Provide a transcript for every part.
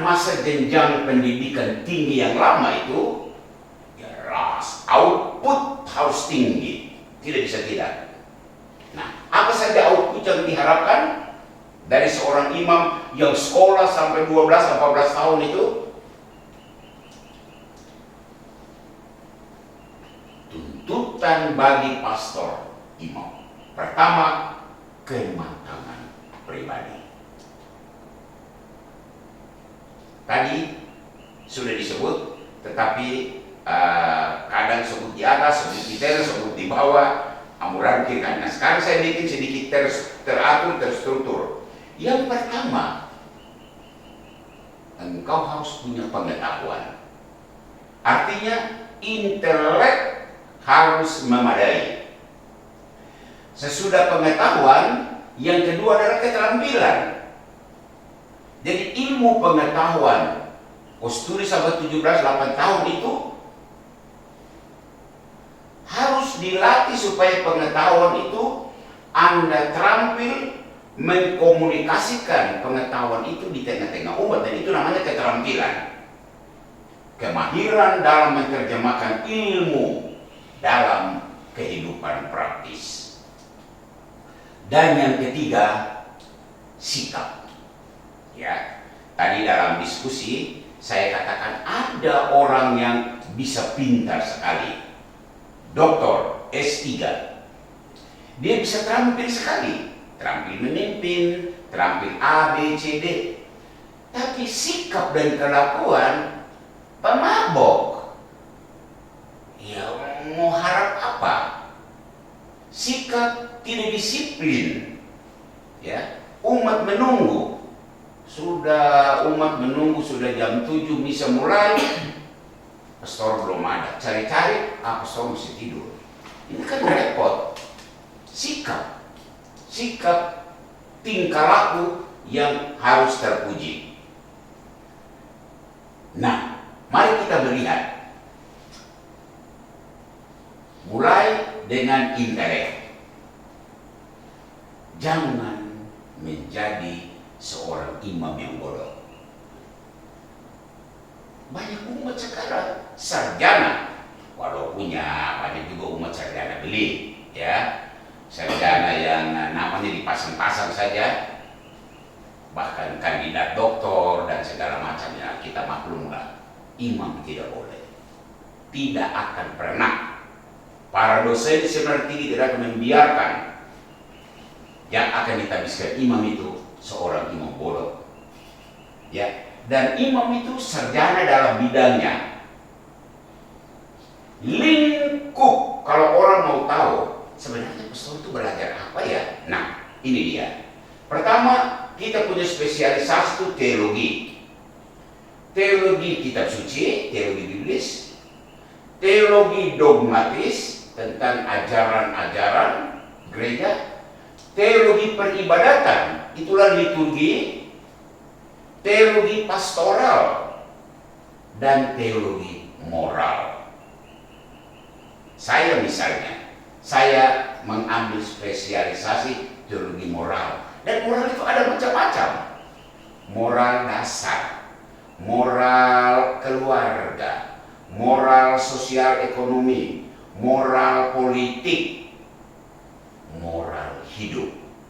masa jenjang pendidikan tinggi yang lama itu, jelas output harus tinggi, tidak bisa tidak. Nah, apa saja output yang diharapkan dari seorang imam yang sekolah sampai 12-14 tahun itu? Tuntutan bagi pastor imam, pertama, kematangan pribadi. Tadi sudah disebut, tetapi kadang sebut di atas, sebut di tengah, sebut di bawah, amburadul. Nah, sekarang saya bikin sedikit teratur, terstruktur. Yang pertama, engkau harus punya pengetahuan. Artinya intelek harus memadai. Sesudah pengetahuan, yang kedua adalah keterampilan. Jadi ilmu pengetahuan, Kosturi sampai 17-8 tahun itu harus dilatih supaya pengetahuan itu Anda terampil mengkomunikasikan pengetahuan itu di tengah-tengah umat, dan itu namanya keterampilan. Kemahiran dalam menerjemahkan ilmu dalam kehidupan praktis. Dan yang ketiga, sikap. Ya, tadi dalam diskusi saya katakan ada orang yang bisa pintar sekali, doktor S3, dia bisa terampil sekali, terampil memimpin, terampil A, B, C, D, tapi sikap dan kelakuan pemabok. Ya, mau harap apa? Sikap tidak disiplin. Ya, umat menunggu. Umat menunggu sudah jam 7 misa mulai, pastor belum ada. Cari-cari, pastor mesti tidur. Ini kan repot. Sikap, tingkah laku yang harus terpuji. Nah, mari kita melihat. Mulai dengan intelek. Jangan menjadi seorang imam yang bodoh. Banyak umat sekarang sarjana, walau punya banyak juga umat sarjana beli, ya, sarjana yang namanya dipasang-pasang saja, bahkan kandidat doktor dan segala macamnya. Kita maklumlah, imam tidak boleh, tidak akan pernah. Para dosen sebenarnya tidak akan membiarkan yang akan ditabiskan imam itu seorang imam bodoh. Ya, dan imam itu sarjana dalam bidangnya. Lingkup, kalau orang mau tahu sebenarnya pastor itu belajar apa ya? Nah, ini dia. Pertama, kita punya spesialisasi itu teologi. Teologi kitab suci, teologi biblis, teologi dogmatis tentang ajaran-ajaran gereja, teologi peribadatan, itulah liturgi, teologi pastoral, dan teologi moral. Saya misalnya, saya mengambil spesialisasi teologi moral, dan moral itu ada macam-macam. Moral dasar, moral keluarga, moral sosial ekonomi, moral politik, moral hidup.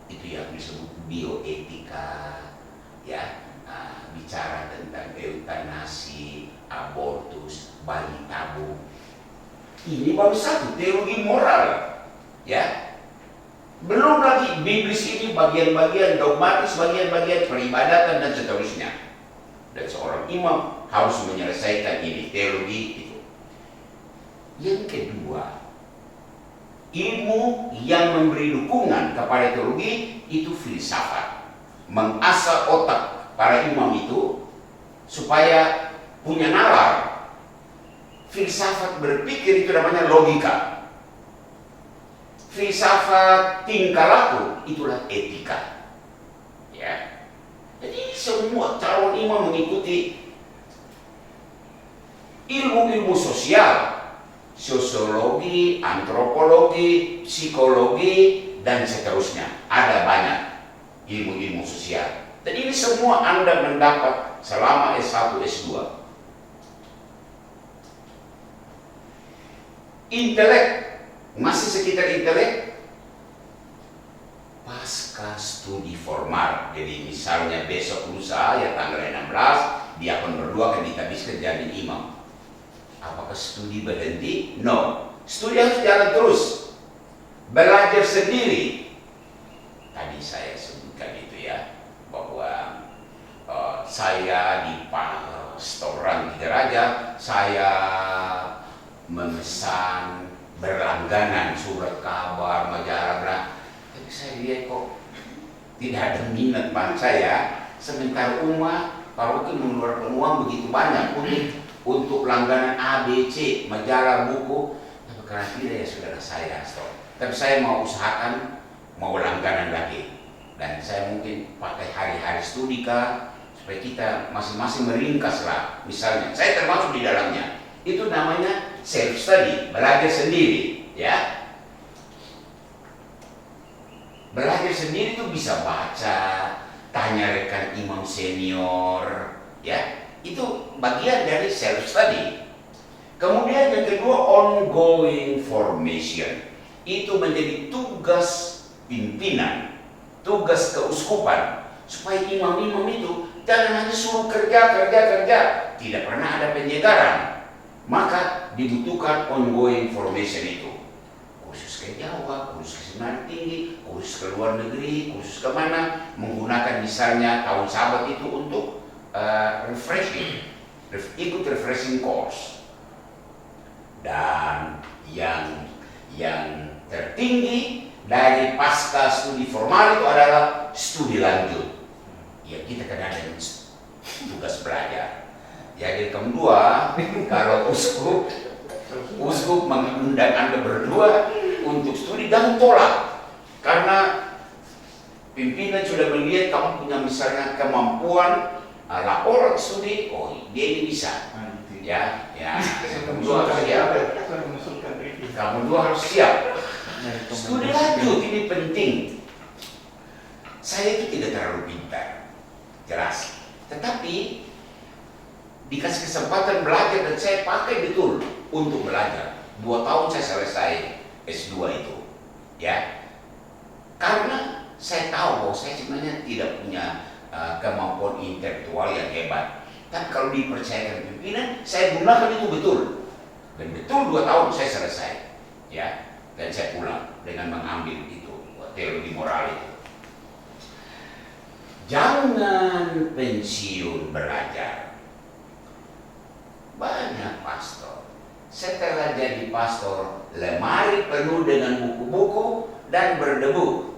Itu yang disebut bioetika, ya, bicara tentang eutanasi, abortus, bayi tabung. Ini baru satu, teologi moral, ya. Belum lagi biblis ini bagian-bagian dogmatis, bagian-bagian peribadatan dan seterusnya. Dan seorang imam harus menyelesaikan ini, teologi itu. Yang kedua, ilmu yang memberi dukungan kepada teologi itu filsafat. Mengasah otak para imam itu supaya punya nalar. Filsafat berpikir itu namanya logika. Filsafat tingkah laku itulah etika. Ya. Jadi semua calon imam mengikuti ilmu-ilmu sosial, sosiologi, antropologi, psikologi, dan seterusnya. Ada banyak ilmu-ilmu sosial. Dan ini semua Anda mendapat selama S1, S2. Intelek, masih sekitar intelek, pasca studi formal. Jadi misalnya besok lusa ya tanggal 16, dia akan berdua kan ditabiskan jadi imam. Apakah studi berhenti? No. Studi harus jalan terus. Belajar sendiri. Tadi saya sebutkan itu ya, bahwa saya di restoran Tiga Raja, saya memesan berlangganan surat kabar, majalah, tapi saya lihat kok tidak ada minat bangsa ya. Sementara umat kalau itu mengeluarkan uang begitu banyak untuk langganan A, B, C, majalah, buku, tapi karena tidak ya saudara saya stop. Tapi saya mau usahakan mau langganan lagi, dan saya mungkin pakai hari-hari studi kah, supaya kita masing-masing meringkas lah. Misalnya saya termasuk di dalamnya, itu namanya self study, belajar sendiri ya. Belajar sendiri itu bisa baca, tanya rekan imam senior ya, itu bagian dari self study. Kemudian yang kedua, ongoing formation, itu menjadi tugas pimpinan, tugas keuskupan, supaya imam-imam itu jangan hanya suruh kerja, tidak pernah ada penyegaran. Maka dibutuhkan ongoing formation itu, kursus ke Jawa, kursus ke Senar Tinggi, kursus ke luar negeri, kursus kemana, menggunakan misalnya tahun sahabat itu untuk refreshing, ikut refreshing course. Dan yang tertinggi dari pasca studi formal itu adalah studi lanjut. Ya kita kadang ada tugas belajar. Jadi kedua, kalau uskup mengundang Anda berdua untuk studi, dan tolak. Karena pimpinan sudah melihat kamu punya misalnya kemampuan laporan studi, oh dia ini bisa. Ya, kamu dua harus siap. Kamu dua harus siap. Studi lanjut ini penting. Saya itu tidak terlalu pintar, jelas. Tetapi dikasih kesempatan belajar dan saya pakai betul untuk belajar. 2 tahun saya selesai S2 itu, ya. Karena saya tahu bahwa saya sebenarnya tidak punya kemampuan intelektual yang hebat. Tapi kalau dipercayakan pimpinan, saya gunakan itu betul. Dan betul 2 tahun saya selesai, ya. Dan saya pulang dengan mengambil itu teologi moral itu. Jangan pensiun belajar. Banyak pastor setelah jadi pastor, lemari penuh dengan buku-buku dan berdebu,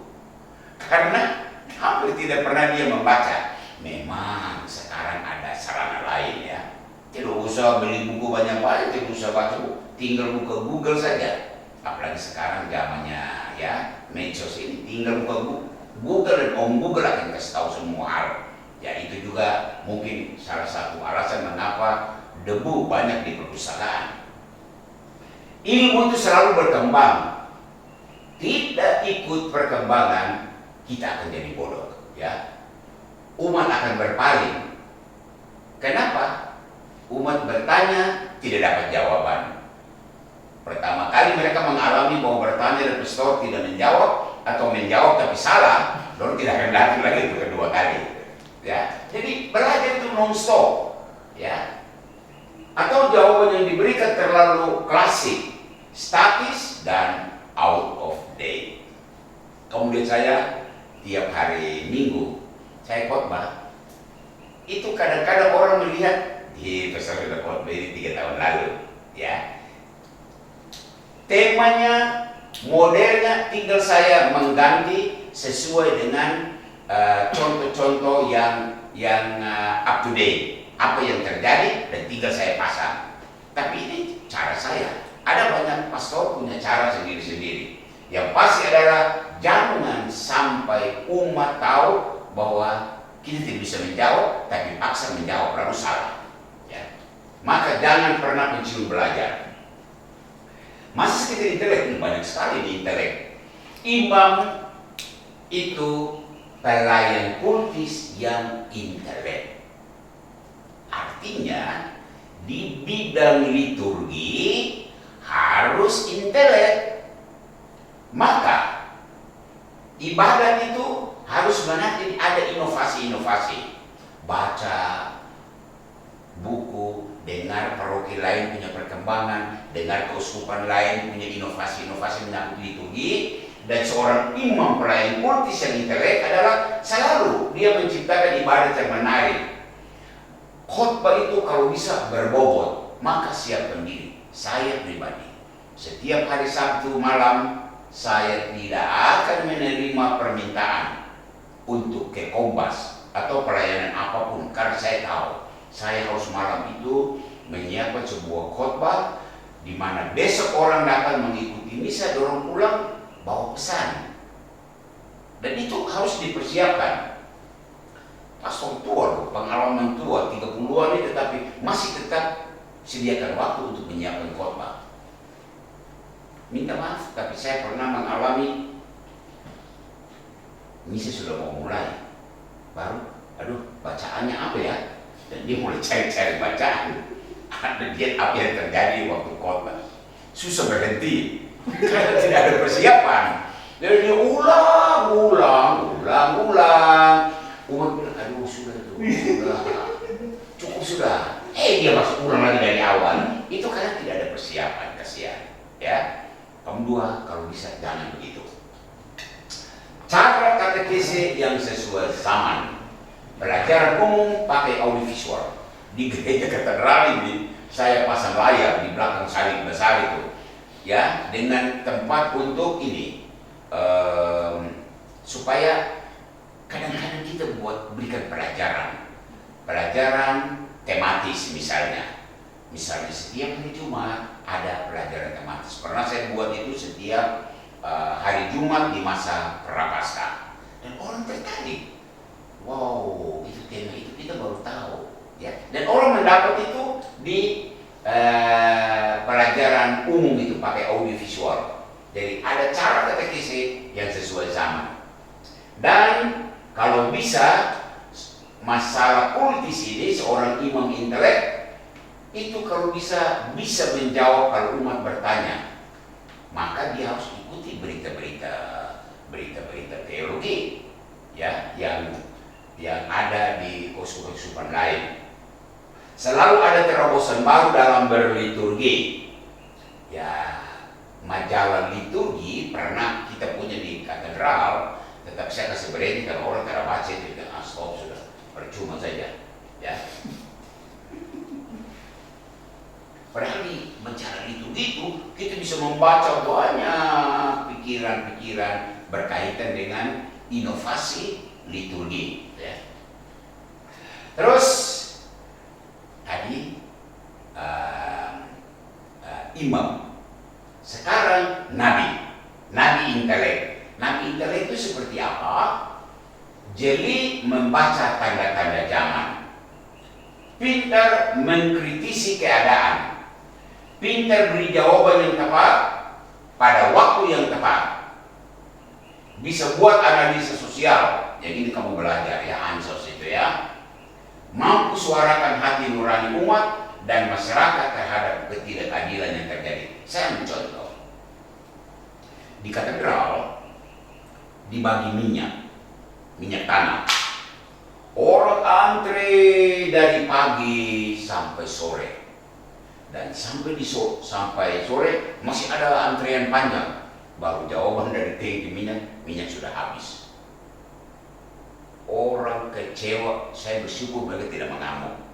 karena hampir tidak pernah dia membaca. Memang sekarang ada sarana lain ya, tidak usah beli buku banyak-banyak, tidak usah baca buku, tinggal buka Google saja. Apalagi sekarang zamannya ya medsos ini, tinggal buka Google dan Google akan kasih tahu semua hal. Ya itu juga mungkin salah satu alasan mengapa debu banyak di perpustakaan. Ilmu itu selalu berkembang. Tidak ikut perkembangan, kita akan jadi bodoh ya. Umat akan berpaling. Kenapa? Umat bertanya tidak dapat jawaban. Pertama kali mereka mengalami bahwa bertanya dan pastor tidak menjawab, atau menjawab tapi salah, lalu tidak akan datang lagi untuk kedua kali. Ya, jadi belajar itu non-stop, ya. Atau jawaban yang diberikan terlalu klasik, statis dan out of date. Kemudian saya tiap hari Minggu saya khotbah. Itu kadang-kadang orang melihat di pastor sudah khotbah ini 3 tahun lalu, ya. Temanya, modelnya tinggal saya mengganti sesuai dengan contoh-contoh yang up to date, apa yang terjadi, dan tinggal saya pasang. Tapi ini cara saya. Ada banyak pastor punya cara sendiri-sendiri. Yang pasti adalah jangan sampai umat tahu bahwa kita tidak bisa menjawab, tapi paksa menjawab lalu salah. Ya. Maka jangan pernah pensiun belajar. Masih sekitar intelek, banyak sekali di intelek. Imam itu pelayan kultis yang intelek. Artinya di bidang liturgi harus intelek. Maka ibadat itu harus menjadi ada inovasi-inovasi. Baca buku, dengar paroki lain punya perkembangan, dengar keuskupan lain punya inovasi-inovasi menyangkut liturgi. Dan seorang imam pelayan kultis yang intelek adalah selalu dia menciptakan ibadat yang menarik. Khotbah itu kalau bisa berbobot, maka siapkan diri. Saya pribadi, setiap hari Sabtu malam saya tidak akan menerima permintaan untuk ke Kompas atau pelayanan apapun, karena saya tahu saya harus malam itu menyiapkan sebuah khotbah di mana besok orang datang mengikuti misa, dorong pulang bawa pesan. Dan itu harus dipersiapkan. Pastor tua loh, pengalaman tua 30-an ini, tetapi masih tetap sediakan waktu untuk menyiapkan khotbah. Minta maaf, tapi saya pernah mengalami misa sudah mau mulai, baru aduh bacaannya apa ya, dan dia mulai cari-cari bacaan. Ada dia apa yang terjadi waktu khotbah, susah berhenti karena tidak ada persiapan. Jadi dia ulang. Umat bilang, aduh sudah, cukup sudah. Dia masuk ulang lagi dari awal. Itu karena tidak ada persiapan, kasihan. Ya, kamu dua kalau bisa jangan begitu. Cara katekese yang sesuai zaman. Pelajaran umum pakai audiovisual. Di gereja katedral ini saya pasang layar di belakang salib besar itu, ya, dengan tempat untuk ini, supaya kadang-kadang kita berikan pelajaran tematis misalnya setiap hari Jumat ada pelajaran tematis. Pernah saya buat itu setiap hari Jumat di masa Prapaskah, dan orang tertarik. Wow, itu tema itu kita baru tahu, ya. Dan orang mendapat itu di pelajaran umum itu pakai audiovisual. Jadi ada cara katekese yang sesuai zaman. Dan kalau bisa masalah kultis ini seorang imam intelek itu kalau bisa menjawab kalau umat bertanya, maka dia harus ikuti berita-berita teologi, ya, yang ada di keuskupan lain. Selalu ada terobosan baru dalam berliturgi. Ya, majalah liturgi pernah kita punya di katedral, tetapi saya kasih berhenti kalau orang tidak baca itu, stop sudah, percuma saja, ya. Padahal di majalah liturgi itu kita bisa membaca banyak pikiran-pikiran berkaitan dengan inovasi liturgi, ya. Terus tadi imam, sekarang nabi intelek. Nabi intelek itu seperti apa? Jeli membaca tanda-tanda zaman, pintar mengkritisi keadaan, pintar beri jawaban yang tepat pada waktu yang tepat, bisa buat analisa sosial. Yang ini kamu belajar ya, ansos itu ya. Mampu suarakan hati nurani umat dan masyarakat terhadap ketidakadilan yang terjadi. Saya mencontoh di katedral dibagi minyak tanah. Orang antre dari pagi sampai sore, dan sampai sore masih ada antrian panjang. Baru jawaban dari tangki minyak sudah habis. Orang kecewa, saya bersyukur mereka tidak mengamuk,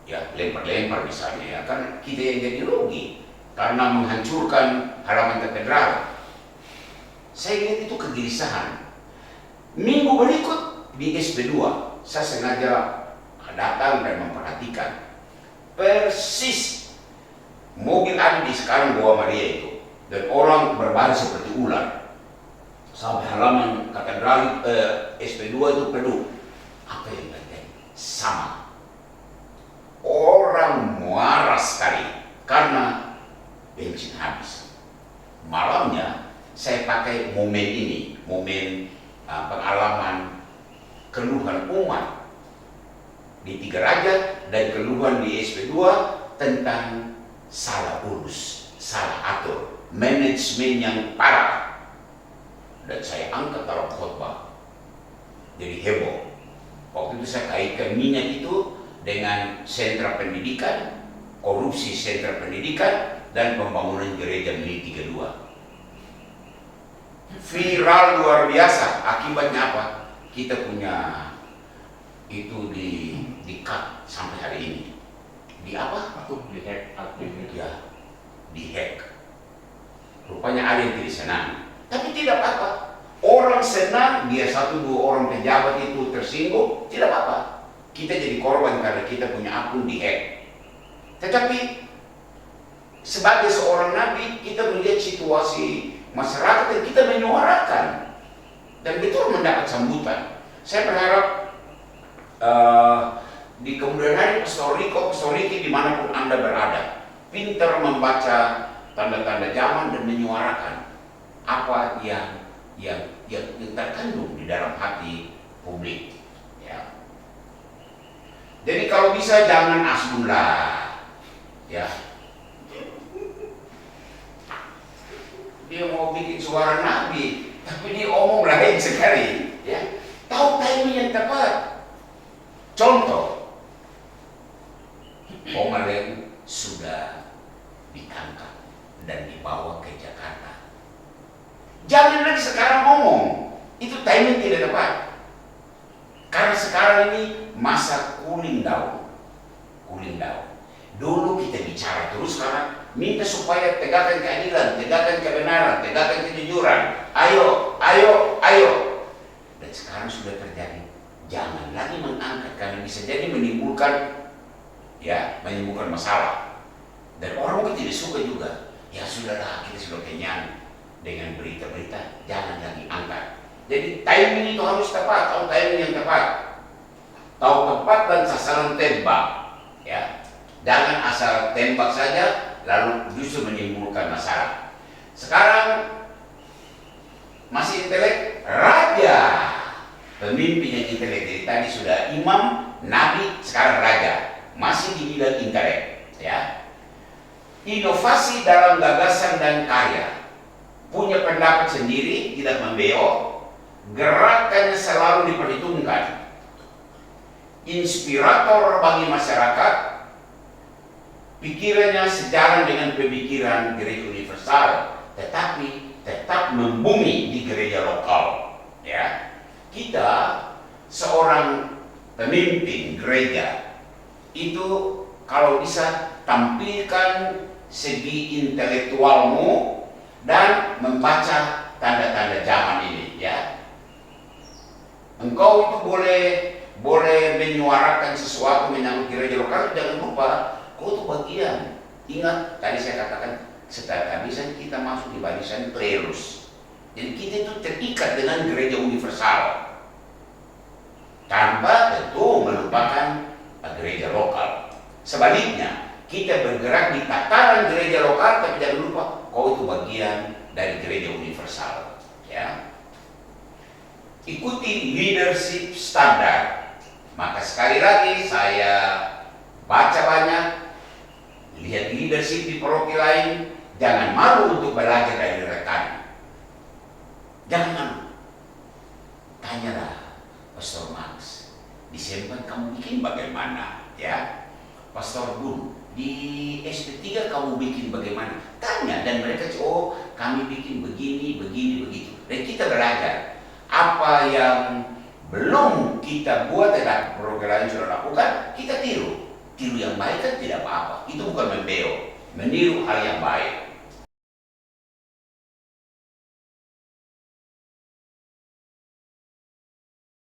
ya, lempar-lempar misalnya, ya, kan kita yang jadi rugi karena menghancurkan halaman katedral. Saya lihat itu kegelisahan. Minggu berikut di SP2 saya sengaja datang dan memperhatikan persis mobil ada di sekarang Goa Maria itu, dan orang berbaris seperti ular sampai halaman katedral SP2 itu penuh. Apa yang terjadi? Sama, orang muara sekali karena bensin habis. Malamnya saya pakai momen ini, momen pengalaman keluhan umat di Tiga Raja dan keluhan di SP2 tentang salah urus, salah atur, manajemen yang parah. Dan saya angkat dalam khotbah. Jadi heboh. Waktu itu saya kaitkan minyak itu dengan sentra pendidikan, korupsi sentra pendidikan, dan pembangunan gereja milik 32. Viral luar biasa. Akibatnya apa? Kita punya itu di cut sampai hari ini. Di apa? Aku di hack akun itu. Ya, di hack. Rupanya ada yang tidak senang. Tapi tidak apa-apa. Orang senang, dia 1-2 orang pejabat itu tersinggung, tidak apa-apa. Kita jadi korban karena kita punya akun di hack. Tetapi sebagai seorang nabi, kita melihat situasi masyarakat dan kita menyuarakan dan betul mendapat sambutan. Saya berharap di kemudian hari Pastor Riki dimanapun Anda berada, pintar membaca tanda-tanda zaman dan menyuarakan apa yang terkandung di dalam hati publik. Ya. Jadi kalau bisa jangan asmullah, ya. Dia mau bikin suara nabi, tapi dia omong lain sekali. Ya. Tahu timing yang tepat. Contoh, Omaleng sudah ditangkap dan dibawa ke Jakarta. Jangan lagi sekarang ngomong, itu timing tidak tepat. Karena sekarang ini masa cooling down. Dulu kita bicara terus sekarang minta supaya tegakkan keadilan, tegakkan kebenaran, tegakkan kejujuran. Ayo. Dan sekarang sudah terjadi. Jangan lagi mengangkat karena bisa jadi menimbulkan masalah. Dan orang mungkin tidak suka juga. Ya sudahlah, kita sudah kenyang dengan berita-berita, jangan lagi angkat. Jadi timing itu harus tepat, tahu timing yang tepat. Tahu tepat dan sasaran tembak. Ya. Jangan asal tembak saja lalu justru menimbulkan masalah. Sekarang masih intelek, raja. Pemimpin yang intelek. Jadi tadi sudah imam, nabi, sekarang raja. Masih di bidang intelek, ya. Inovasi dalam gagasan dan karya. Punya pendapat sendiri, tidak membeok. Gerakannya selalu diperhitungkan. Inspirator bagi masyarakat. Pikirannya sejalan dengan pemikiran gereja universal, tetapi tetap membumi di gereja lokal. Ya, kita seorang pemimpin gereja itu kalau bisa tampilkan segi intelektualmu dan membaca tanda-tanda zaman ini. Ya, engkau itu boleh menyuarakan sesuatu menyangkut gereja lokal, jangan lupa kau itu bagian. Ingat tadi saya katakan setelah kehabisan kita masuk di barisan klerus. Jadi kita itu terikat dengan gereja universal tanpa tentu melupakan gereja lokal. Sebaliknya kita bergerak di tataran gereja lokal, tapi jangan lupa kau itu bagian dari gereja universal. Ya. Ikuti leadership standar. Maka sekali lagi saya baca banyak, lihat leadership di paroki lain, jangan malu untuk belajar dari rekan. Jangan malu. Tanyalah Pastor Max, di Sempan kamu bikin bagaimana? Ya, Pastor Bun, di SP3 kamu bikin bagaimana? Tanya, dan mereka oh kami bikin begini, begitu. Dan kita belajar apa yang belum kita buat dan program yang sudah lakukan, kita tiru yang baik kan tidak apa-apa. Itu bukan membeo, meniru hal yang baik.